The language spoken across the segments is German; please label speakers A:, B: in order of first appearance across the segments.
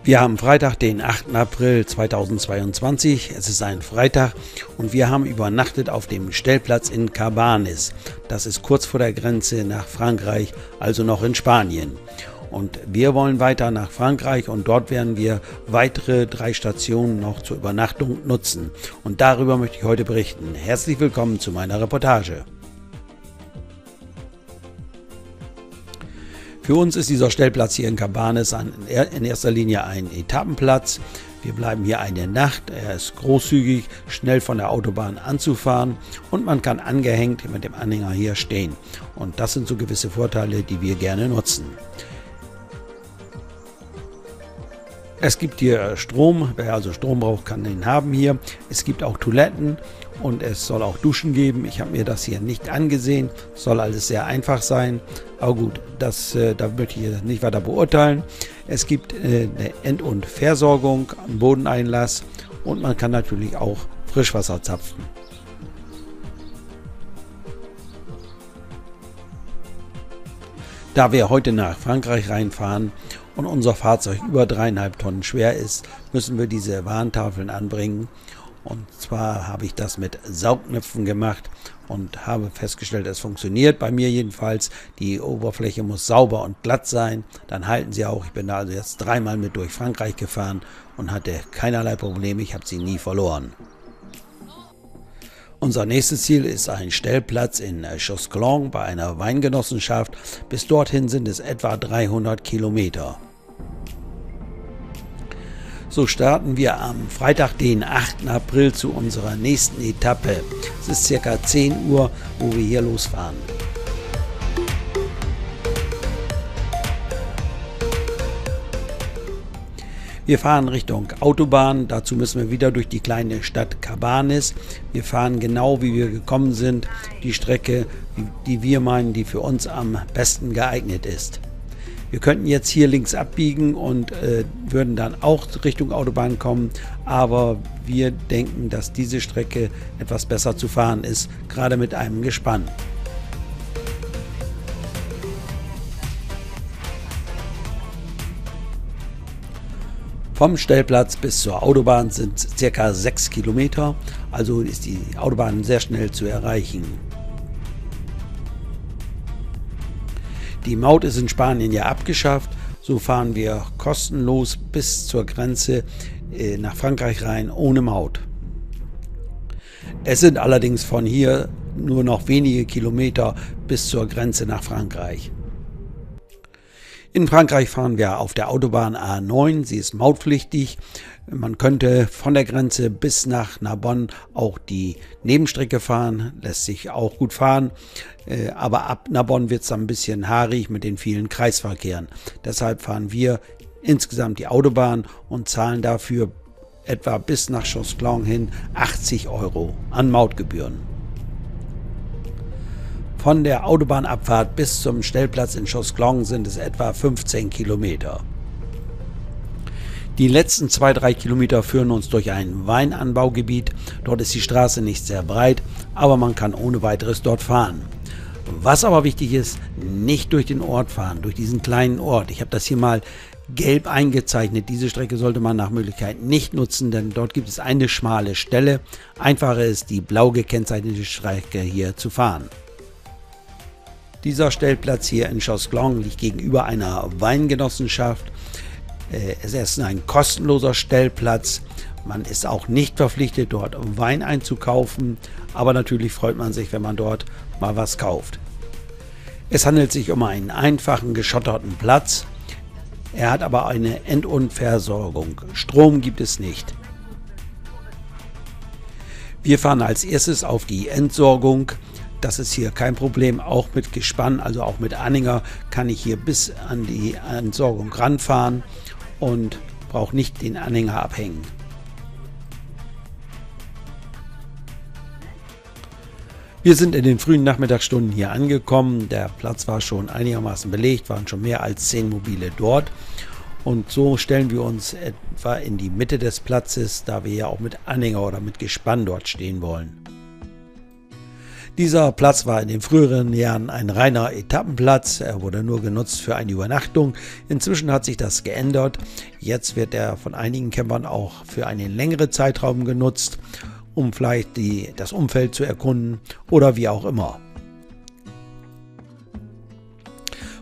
A: Wir haben Freitag, den 8. April 2022. Es ist ein Freitag und wir haben übernachtet auf dem Stellplatz in Cabanes. Das ist kurz vor der Grenze nach Frankreich, also noch in Spanien. Und wir wollen weiter nach Frankreich und dort werden wir weitere 3 Stationen noch zur Übernachtung nutzen. Und darüber möchte ich heute berichten. Herzlich willkommen zu meiner Reportage. Für uns ist dieser Stellplatz hier in Cabanes in erster Linie ein Etappenplatz. Wir bleiben hier eine Nacht. Er ist großzügig, schnell von der Autobahn anzufahren und man kann angehängt mit dem Anhänger hier stehen. Und das sind so gewisse Vorteile, die wir gerne nutzen. Es gibt hier Strom, wer also Strom braucht, kann den haben hier. Es gibt auch Toiletten und es soll auch Duschen geben. Ich habe mir das hier nicht angesehen, soll alles sehr einfach sein. Aber gut, da möchte ich nicht weiter beurteilen. Es gibt eine End- und Versorgung am Bodeneinlass und man kann natürlich auch Frischwasser zapfen. Da wir heute nach Frankreich reinfahren und unser Fahrzeug über 3,5 Tonnen schwer ist, müssen wir diese Warntafeln anbringen. Und zwar habe ich das mit Saugnäpfen gemacht und habe festgestellt, es funktioniert, bei mir jedenfalls. Die Oberfläche muss sauber und glatt sein, dann halten sie auch. Ich bin da also jetzt 3-mal mit durch Frankreich gefahren und hatte keinerlei Probleme, ich habe sie nie verloren. Unser nächstes Ziel ist ein Stellplatz in Chosclon bei einer Weingenossenschaft. Bis dorthin sind es etwa 300 Kilometer. So starten wir am Freitag, den 8. April zu unserer nächsten Etappe. Es ist ca. 10 Uhr, wo wir hier losfahren. Wir fahren Richtung Autobahn, dazu müssen wir wieder durch die kleine Stadt Cabanes. Wir fahren genau wie wir gekommen sind, die Strecke, die wir meinen, die für uns am besten geeignet ist. Wir könnten jetzt hier links abbiegen und würden dann auch Richtung Autobahn kommen, aber wir denken, dass diese Strecke etwas besser zu fahren ist, gerade mit einem Gespann. Vom Stellplatz bis zur Autobahn sind ca. 6 Kilometer, also ist die Autobahn sehr schnell zu erreichen. Die Maut ist in Spanien ja abgeschafft, so fahren wir kostenlos bis zur Grenze nach Frankreich rein ohne Maut. Es sind allerdings von hier nur noch wenige Kilometer bis zur Grenze nach Frankreich. In Frankreich fahren wir auf der Autobahn A9, sie ist mautpflichtig. Man könnte von der Grenze bis nach Narbonne auch die Nebenstrecke fahren, lässt sich auch gut fahren. Aber ab Narbonne wird es dann ein bisschen haarig mit den vielen Kreisverkehren. Deshalb fahren wir insgesamt die Autobahn und zahlen dafür etwa bis nach Chosclon hin 80 € an Mautgebühren. Von der Autobahnabfahrt bis zum Stellplatz in Chosclon sind es etwa 15 Kilometer. Die letzten 2-3 Kilometer führen uns durch ein Weinanbaugebiet. Dort ist die Straße nicht sehr breit, aber man kann ohne weiteres dort fahren. Was aber wichtig ist, nicht durch den Ort fahren, durch diesen kleinen Ort. Ich habe das hier mal gelb eingezeichnet. Diese Strecke sollte man nach Möglichkeit nicht nutzen, denn dort gibt es eine schmale Stelle. Einfacher ist, die blau gekennzeichnete Strecke hier zu fahren. Dieser Stellplatz hier in Chosclon liegt gegenüber einer Weingenossenschaft. Es ist ein kostenloser Stellplatz. Man ist auch nicht verpflichtet, dort Wein einzukaufen, aber natürlich freut man sich, wenn man dort mal was kauft. Es handelt sich um einen einfachen geschotterten Platz. Er hat aber eine End- und Versorgung. Strom gibt es nicht. Wir fahren als erstes auf die Entsorgung. Das ist hier kein Problem, auch mit Gespann, also auch mit Anhänger kann ich hier bis an die Entsorgung ranfahren und brauche nicht den Anhänger abhängen. Wir sind in den frühen Nachmittagsstunden hier angekommen, der Platz war schon einigermaßen belegt, waren schon mehr als 10 Mobile dort und so stellen wir uns etwa in die Mitte des Platzes, da wir ja auch mit Anhänger oder mit Gespann dort stehen wollen. Dieser Platz war in den früheren Jahren ein reiner Etappenplatz. Er wurde nur genutzt für eine Übernachtung. Inzwischen hat sich das geändert. Jetzt wird er von einigen Campern auch für einen längeren Zeitraum genutzt, um vielleicht das Umfeld zu erkunden oder wie auch immer.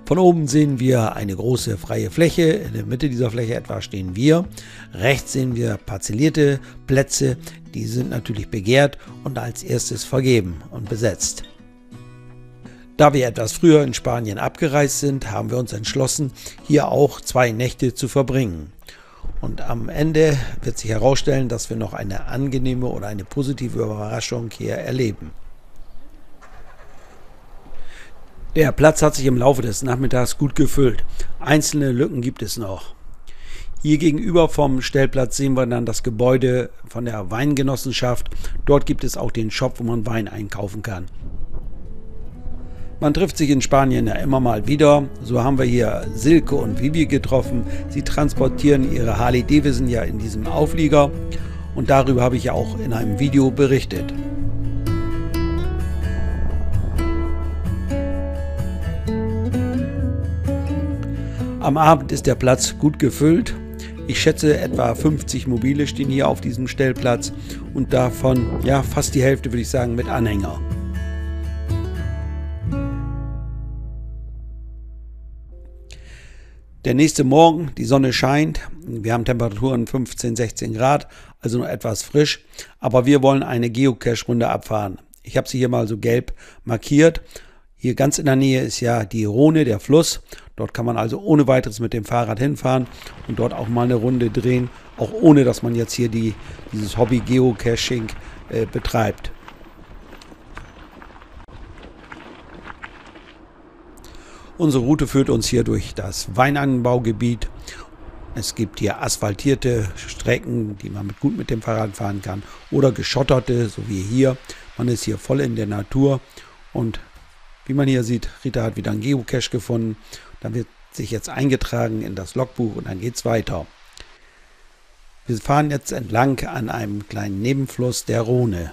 A: Von oben sehen wir eine große freie Fläche. In der Mitte dieser Fläche etwa stehen wir. Rechts sehen wir parzellierte Plätze. Die sind natürlich begehrt und als erstes vergeben und besetzt. Da wir etwas früher in Spanien abgereist sind, haben wir uns entschlossen, hier auch 2 Nächte zu verbringen. Und am Ende wird sich herausstellen, dass wir noch eine angenehme oder eine positive Überraschung hier erleben. Der Platz hat sich im Laufe des Nachmittags gut gefüllt. Einzelne Lücken gibt es noch. Hier gegenüber vom Stellplatz sehen wir dann das Gebäude von der Weingenossenschaft. Dort gibt es auch den Shop, wo man Wein einkaufen kann. Man trifft sich in Spanien ja immer mal wieder. So haben wir hier Silke und Vivi getroffen. Sie transportieren ihre Harley Davidson ja in diesem Auflieger. Und darüber habe ich ja auch in einem Video berichtet. Am Abend ist der Platz gut gefüllt. Ich schätze, etwa 50 Mobile stehen hier auf diesem Stellplatz und davon ja fast die Hälfte, würde ich sagen, mit Anhänger. Der nächste Morgen, die Sonne scheint, wir haben Temperaturen 15, 16 Grad, also noch etwas frisch, aber wir wollen eine Geocache-Runde abfahren. Ich habe sie hier mal so gelb markiert. Hier ganz in der Nähe ist ja die Rhone, der Fluss. Dort kann man also ohne weiteres mit dem Fahrrad hinfahren und dort auch mal eine Runde drehen, auch ohne dass man jetzt hier dieses Hobby Geocaching betreibt. Unsere Route führt uns hier durch das Weinanbaugebiet. Es gibt hier asphaltierte Strecken, die man gut mit dem Fahrrad fahren kann, oder geschotterte, so wie hier. Man ist hier voll in der Natur und wie man hier sieht, Rita hat wieder einen Geocache gefunden. Dann wird sich jetzt eingetragen in das Logbuch und dann geht es weiter. Wir fahren jetzt entlang an einem kleinen Nebenfluss der Rhone.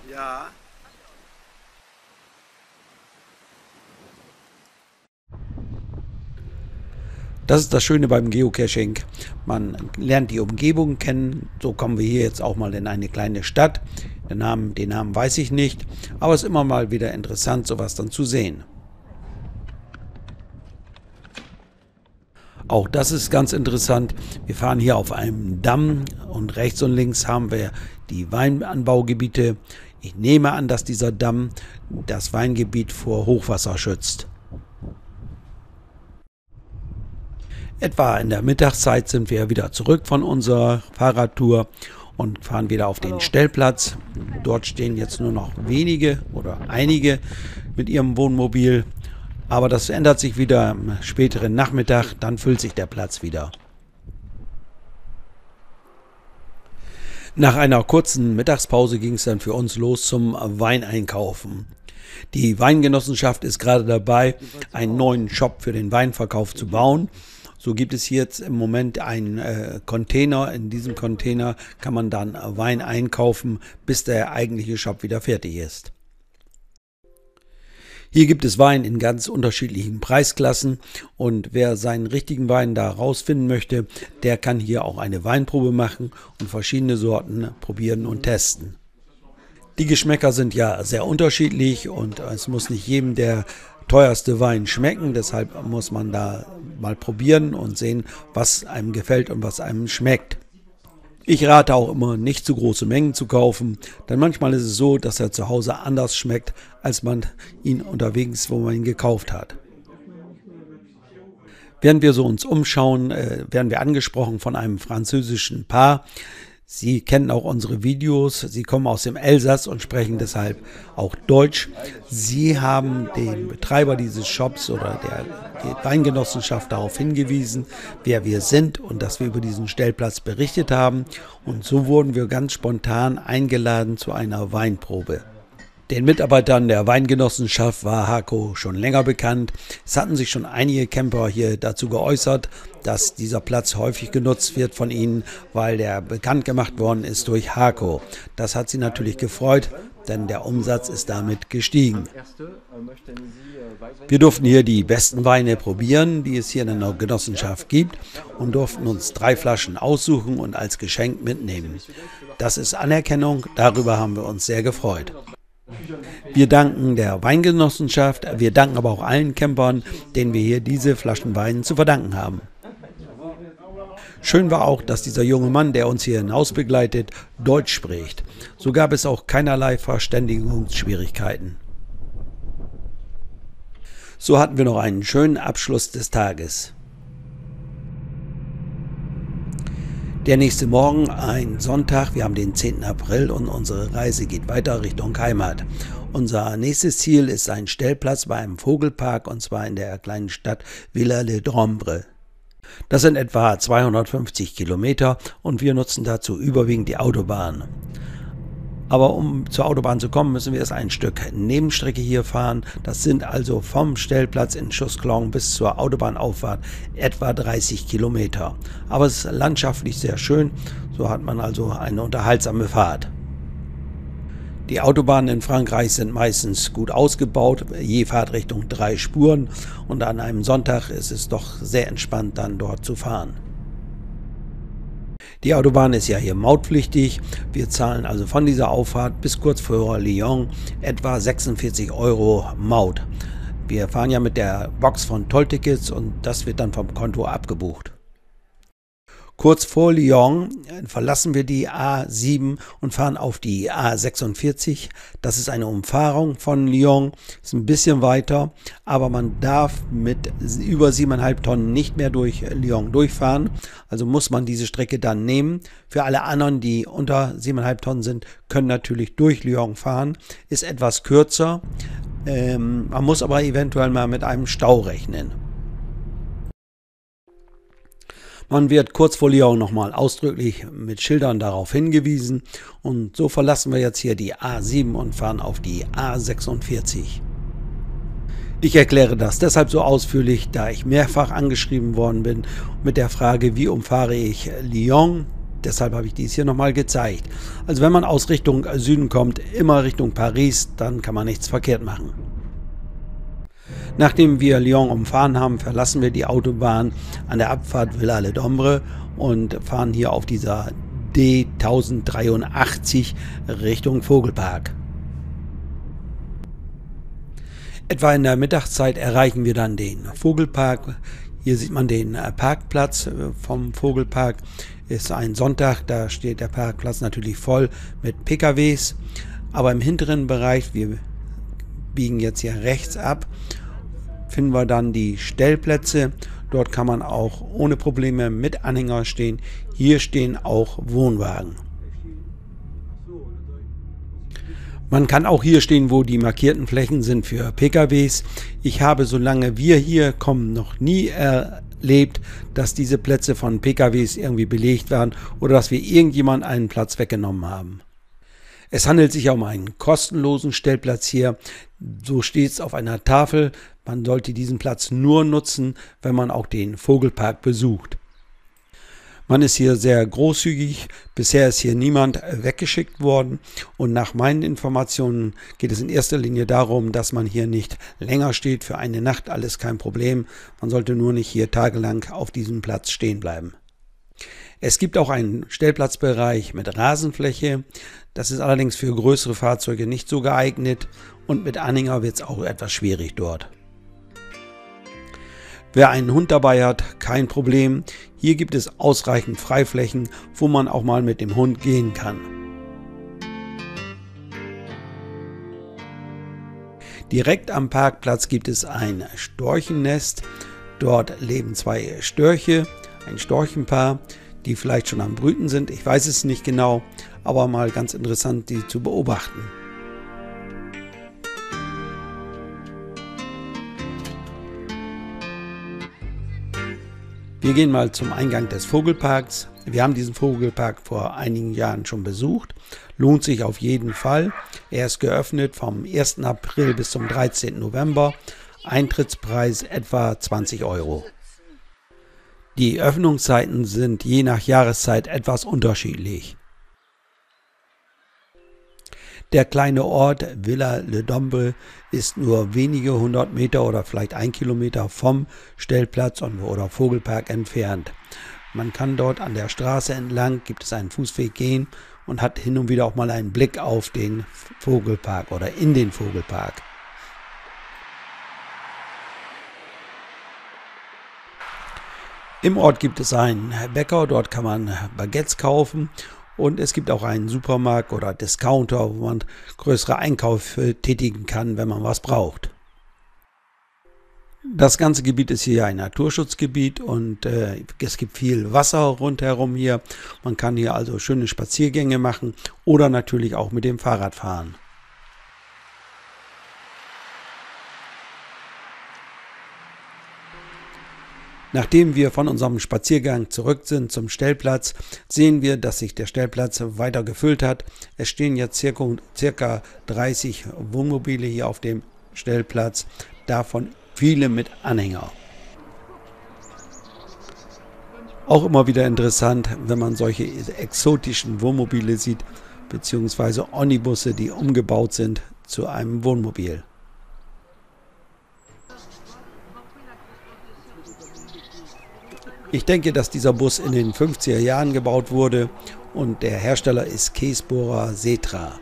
A: Ja. Das ist das Schöne beim Geocaching. Man lernt die Umgebung kennen. So kommen wir hier jetzt auch mal in eine kleine Stadt. Den Namen weiß ich nicht, aber es ist immer mal wieder interessant, sowas dann zu sehen. Auch das ist ganz interessant. Wir fahren hier auf einem Damm und rechts und links haben wir die Weinanbaugebiete. Ich nehme an, dass dieser Damm das Weingebiet vor Hochwasser schützt. Etwa in der Mittagszeit sind wir wieder zurück von unserer Fahrradtour und fahren wieder auf den Stellplatz. Dort stehen jetzt nur noch wenige oder einige mit ihrem Wohnmobil. Aber das ändert sich wieder am späteren Nachmittag, dann füllt sich der Platz wieder. Nach einer kurzen Mittagspause ging es dann für uns los zum Weineinkaufen. Die Weingenossenschaft ist gerade dabei, einen neuen Shop für den Weinverkauf zu bauen. So gibt es hier jetzt im Moment einen Container. In diesem Container kann man dann Wein einkaufen, bis der eigentliche Shop wieder fertig ist. Hier gibt es Wein in ganz unterschiedlichen Preisklassen und wer seinen richtigen Wein da rausfinden möchte, der kann hier auch eine Weinprobe machen und verschiedene Sorten probieren und testen. Die Geschmäcker sind ja sehr unterschiedlich und es muss nicht jedem der teuerste Wein schmecken, deshalb muss man da mal probieren und sehen, was einem gefällt und was einem schmeckt. Ich rate auch immer, nicht zu große Mengen zu kaufen, denn manchmal ist es so, dass er zu Hause anders schmeckt, als man ihn unterwegs, wo man ihn gekauft hat. Während wir so uns umschauen, werden wir angesprochen von einem französischen Paar. Sie kennen auch unsere Videos, sie kommen aus dem Elsass und sprechen deshalb auch Deutsch. Sie haben den Betreiber dieses Shops oder die Weingenossenschaft darauf hingewiesen, wer wir sind und dass wir über diesen Stellplatz berichtet haben. Und so wurden wir ganz spontan eingeladen zu einer Weinprobe. Den Mitarbeitern der Weingenossenschaft war Hako schon länger bekannt. Es hatten sich schon einige Camper hier dazu geäußert, dass dieser Platz häufig genutzt wird von ihnen, weil der bekannt gemacht worden ist durch Hako. Das hat sie natürlich gefreut, denn der Umsatz ist damit gestiegen. Wir durften hier die besten Weine probieren, die es hier in der Genossenschaft gibt, und durften uns 3 Flaschen aussuchen und als Geschenk mitnehmen. Das ist Anerkennung, darüber haben wir uns sehr gefreut. Wir danken der Weingenossenschaft, wir danken aber auch allen Campern, denen wir hier diese Flaschen Wein zu verdanken haben. Schön war auch, dass dieser junge Mann, der uns hier hinaus begleitet, Deutsch spricht. So gab es auch keinerlei Verständigungsschwierigkeiten. So hatten wir noch einen schönen Abschluss des Tages. Der nächste Morgen, ein Sonntag, wir haben den 10. April und unsere Reise geht weiter Richtung Heimat. Unser nächstes Ziel ist ein Stellplatz bei einem Vogelpark, und zwar in der kleinen Stadt Villars-les-Dombre. Das sind etwa 250 Kilometer und wir nutzen dazu überwiegend die Autobahn. Aber um zur Autobahn zu kommen, müssen wir erst ein Stück Nebenstrecke hier fahren. Das sind also vom Stellplatz in Chusclon bis zur Autobahnauffahrt etwa 30 Kilometer. Aber es ist landschaftlich sehr schön, so hat man also eine unterhaltsame Fahrt. Die Autobahnen in Frankreich sind meistens gut ausgebaut, je Fahrtrichtung 3 Spuren, und an einem Sonntag ist es doch sehr entspannt, dann dort zu fahren. Die Autobahn ist ja hier mautpflichtig. Wir zahlen also von dieser Auffahrt bis kurz vor Lyon etwa 46 € Maut. Wir fahren ja mit der Box von Tolltickets und das wird dann vom Konto abgebucht. Kurz vor Lyon verlassen wir die A7 und fahren auf die A46. Das ist eine Umfahrung von Lyon, ist ein bisschen weiter, aber man darf mit über 7,5 Tonnen nicht mehr durch Lyon durchfahren. Also muss man diese Strecke dann nehmen. Für alle anderen, die unter 7,5 Tonnen sind, können natürlich durch Lyon fahren. Ist etwas kürzer. Man muss aber eventuell mal mit einem Stau rechnen. Man wird kurz vor Lyon nochmal ausdrücklich mit Schildern darauf hingewiesen, und so verlassen wir jetzt hier die A7 und fahren auf die A46. Ich erkläre das deshalb so ausführlich, da ich mehrfach angeschrieben worden bin mit der Frage, wie umfahre ich Lyon. Deshalb habe ich dies hier nochmal gezeigt. Also wenn man aus Richtung Süden kommt, immer Richtung Paris, dann kann man nichts verkehrt machen. Nachdem wir Lyon umfahren haben, verlassen wir die Autobahn an der Abfahrt Villars-les-Dombre und fahren hier auf dieser D1083 Richtung Vogelpark. Etwa in der Mittagszeit erreichen wir dann den Vogelpark. Hier sieht man den Parkplatz vom Vogelpark. Ist ein Sonntag, da steht der Parkplatz natürlich voll mit PKWs. Aber im hinteren Bereich, wir biegen jetzt hier rechts ab, finden wir dann die Stellplätze. Dort kann man auch ohne Probleme mit Anhänger stehen. Hier stehen auch Wohnwagen. Man kann auch hier stehen, wo die markierten Flächen sind für PKWs. Ich habe, solange wir hier kommen, noch nie erlebt, dass diese Plätze von PKWs irgendwie belegt waren oder dass wir irgendjemand einen Platz weggenommen haben. Es handelt sich um einen kostenlosen Stellplatz hier. So steht es auf einer Tafel. Man sollte diesen Platz nur nutzen, wenn man auch den Vogelpark besucht. Man ist hier sehr großzügig. Bisher ist hier niemand weggeschickt worden. Und nach meinen Informationen geht es in erster Linie darum, dass man hier nicht länger steht. Für eine Nacht alles kein Problem. Man sollte nur nicht hier tagelang auf diesem Platz stehen bleiben. Es gibt auch einen Stellplatzbereich mit Rasenfläche. Das ist allerdings für größere Fahrzeuge nicht so geeignet und mit Anhänger wird es auch etwas schwierig dort. Wer einen Hund dabei hat, kein Problem. Hier gibt es ausreichend Freiflächen, wo man auch mal mit dem Hund gehen kann. Direkt am Parkplatz gibt es ein Storchennest. Dort leben 2 Störche, ein Storchenpaar, die vielleicht schon am Brüten sind. Ich weiß es nicht genau, aber mal ganz interessant, die zu beobachten. Wir gehen mal zum Eingang des Vogelparks. Wir haben diesen Vogelpark vor einigen Jahren schon besucht. Lohnt sich auf jeden Fall. Er ist geöffnet vom 1. April bis zum 13. November. Eintrittspreis etwa 20 Euro. Die Öffnungszeiten sind je nach Jahreszeit etwas unterschiedlich. Der kleine Ort Villa-le-Domble ist nur wenige 100 Meter oder vielleicht 1 Kilometer vom Stellplatz oder Vogelpark entfernt. Man kann dort an der Straße entlang, gibt es einen Fußweg gehen und hat hin und wieder auch mal einen Blick auf den Vogelpark oder in den Vogelpark. Im Ort gibt es einen Bäcker, dort kann man Baguettes kaufen und es gibt auch einen Supermarkt oder Discounter, wo man größere Einkäufe tätigen kann, wenn man was braucht. Das ganze Gebiet ist hier ein Naturschutzgebiet und es gibt viel Wasser rundherum hier. Man kann hier also schöne Spaziergänge machen oder natürlich auch mit dem Fahrrad fahren. Nachdem wir von unserem Spaziergang zurück sind zum Stellplatz, sehen wir, dass sich der Stellplatz weiter gefüllt hat. Es stehen jetzt circa 30 Wohnmobile hier auf dem Stellplatz, davon viele mit Anhänger. Auch immer wieder interessant, wenn man solche exotischen Wohnmobile sieht, beziehungsweise Omnibusse, die umgebaut sind zu einem Wohnmobil. Ich denke, dass dieser Bus in den 50er Jahren gebaut wurde und der Hersteller ist Käsbohrer Setra.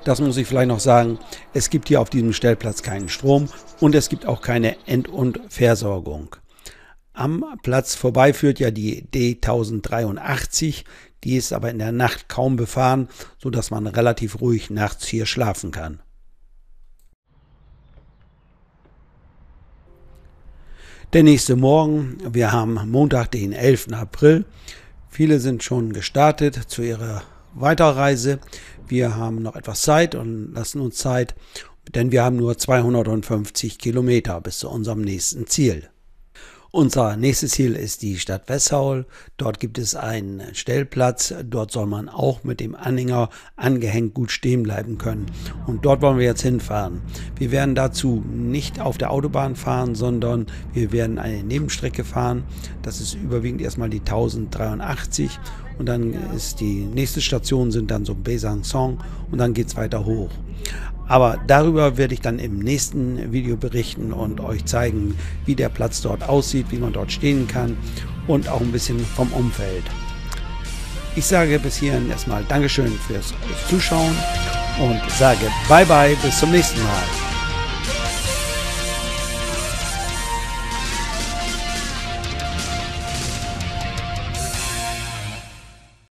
A: Das muss ich vielleicht noch sagen, es gibt hier auf diesem Stellplatz keinen Strom und es gibt auch keine End- und Versorgung. Am Platz vorbei führt ja die D1083, die ist aber in der Nacht kaum befahren, sodass man relativ ruhig nachts hier schlafen kann. Der nächste Morgen, wir haben Montag, den 11. April. Viele sind schon gestartet zu ihrer Weiterreise. Wir haben noch etwas Zeit und lassen uns Zeit, denn wir haben nur 250 Kilometer bis zu unserem nächsten Ziel. Unser nächstes Ziel ist die Stadt Westhaul. Dort gibt es einen Stellplatz. Dort soll man auch mit dem Anhänger angehängt gut stehen bleiben können. Und dort wollen wir jetzt hinfahren. Wir werden dazu nicht auf der Autobahn fahren, sondern wir werden eine Nebenstrecke fahren. Das ist überwiegend erstmal die 1083. Und dann ist die nächste Station sind dann so Besançon und dann geht es weiter hoch. Aber darüber werde ich dann im nächsten Video berichten und euch zeigen, wie der Platz dort aussieht, wie man dort stehen kann und auch ein bisschen vom Umfeld. Ich sage bis hierhin erstmal Dankeschön fürs Zuschauen und sage Bye bye, bis zum nächsten Mal.